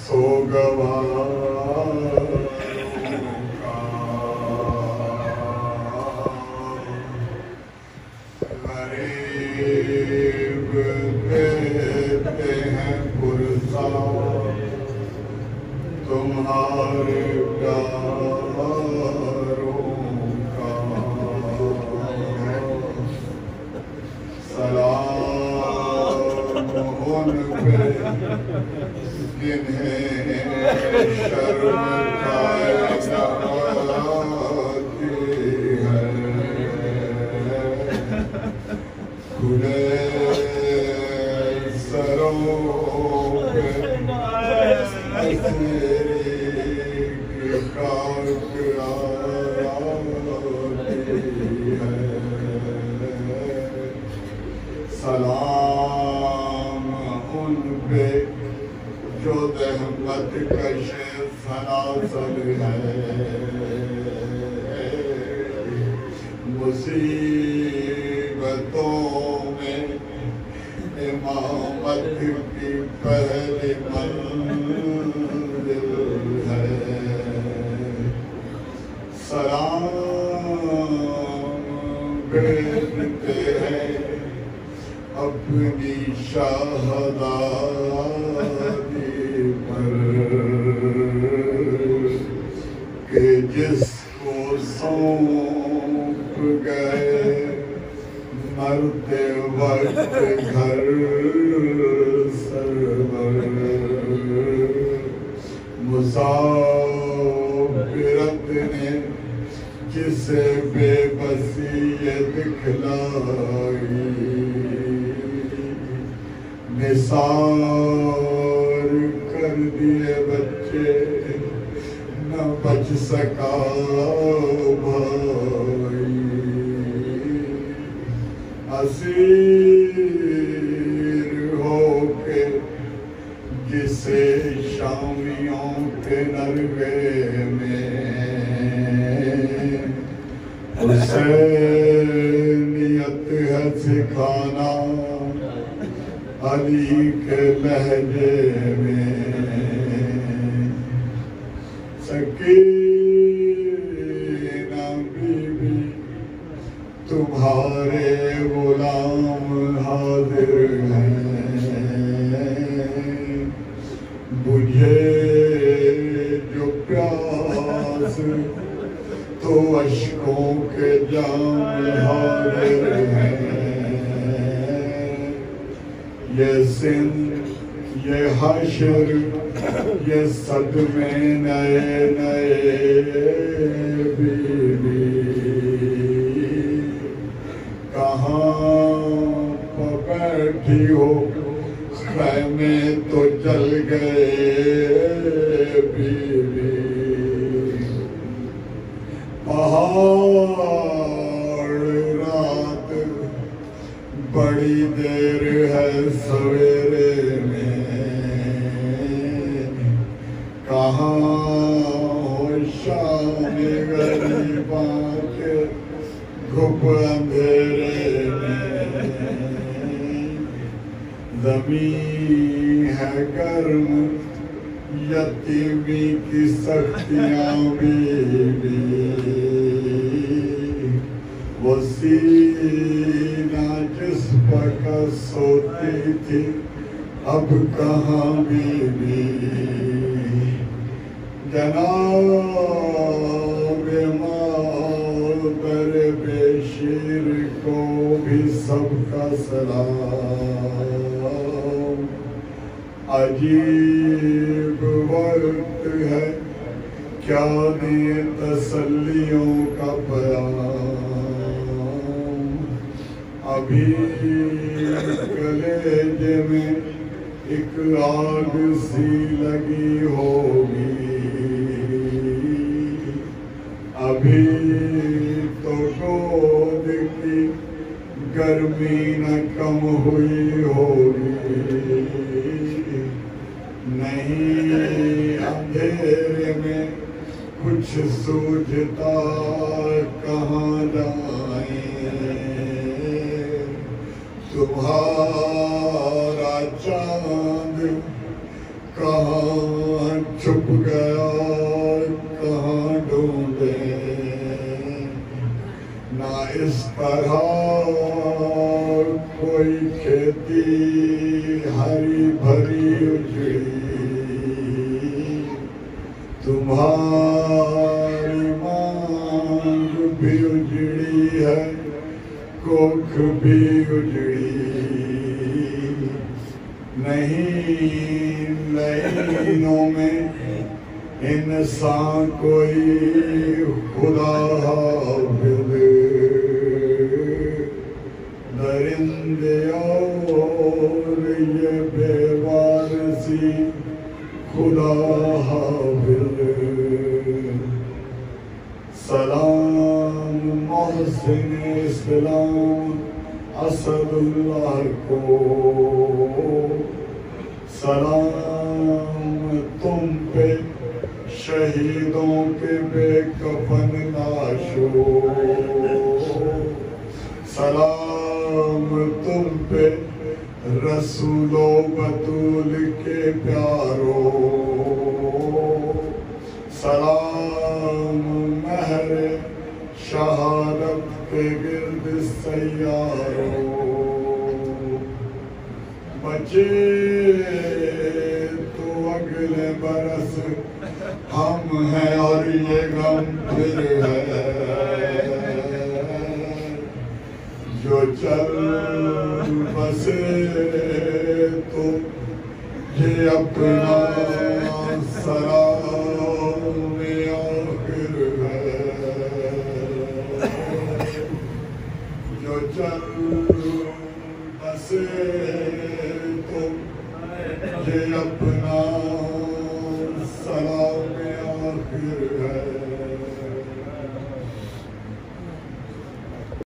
سو گواروں کا غریب دیتے ہیں پرسا تمہارے پیاروں کا سلام ان پہ جنہیں شرم کائنات کی ہے کھلے سروں پہ سلام ان پہ جو رحمت کش سلاسل ہے مصیبتوں میں امامت کی پہلی منزل ہے سلام بھیجتے ہیں اپنی شہزادی پر کہ جس کو سونپ گئے مرتے وقت گھر سرور مسافرت نے جسے بے بسی دکھلائی نثار کر دیے بچے نہ بچ سکا بھائی اسیر ہو کے جسے شامیوں کے نرغے میں حسینیت ہے سکھانا علی کے لہجے میں سکینہ بی بی تمہارے غلام حاضر ہیں بجھے جو پیاس تو اشکوں کے جام حاضر ہیں یہ سندھ یہ حشر یہ صدمے نئے نئے بی بی کہاں پہ بیٹھی ہو خیمے تو جل گئے بی بی پہاڑ رات بڑی دیر ہے سویرے میں کہاں ہو شام غریباں کے گھپ اندھیرے میں زمین ہے گرم یتیمی کی سختیاں بی بی وہ سینہ جس پر سوتی تھی اب کہاں بی بی جناب مادر بے شیر کو بھی سب کا سلام عجیب وقت ہے کیا دیے تسلیوں کا پیام ابھی کلیجے میں ایک آگ سی لگی ہوگی ابھی تو گود کی گرمی نہ کم ہوئی ہوگی نہیں اندھیرے میں کچھ سوجھتا کہاں جائیں تمہارا چاند کہاں چھپ گیا کہاں ڈھونڈے نہ اس طرح کوئی کھیتی ہری بھری اجڑی تمہاری مانگ بھی اجڑی ہے کوکھ بھی اجڑی نہیں لینوں میں انسان کوئی خدا حافظ درندے اور یہ بے وارثی خدا حافظ سلام محسن اسلام اسد اللہ کو سلام تم پہ شہیدوں کے بے کفن لاشوں سلام تم پہ رسول و بطول کے پیاروں سلام مہر شہادت کے گرد سیاروں بچے تو اگلے برس ہم ہیں اور یہ غم پھر ہے جو چل بسے تو یہ اپنا سلام آخر ہے جو چل بسے تو یہ اپنا سلام آخر ہے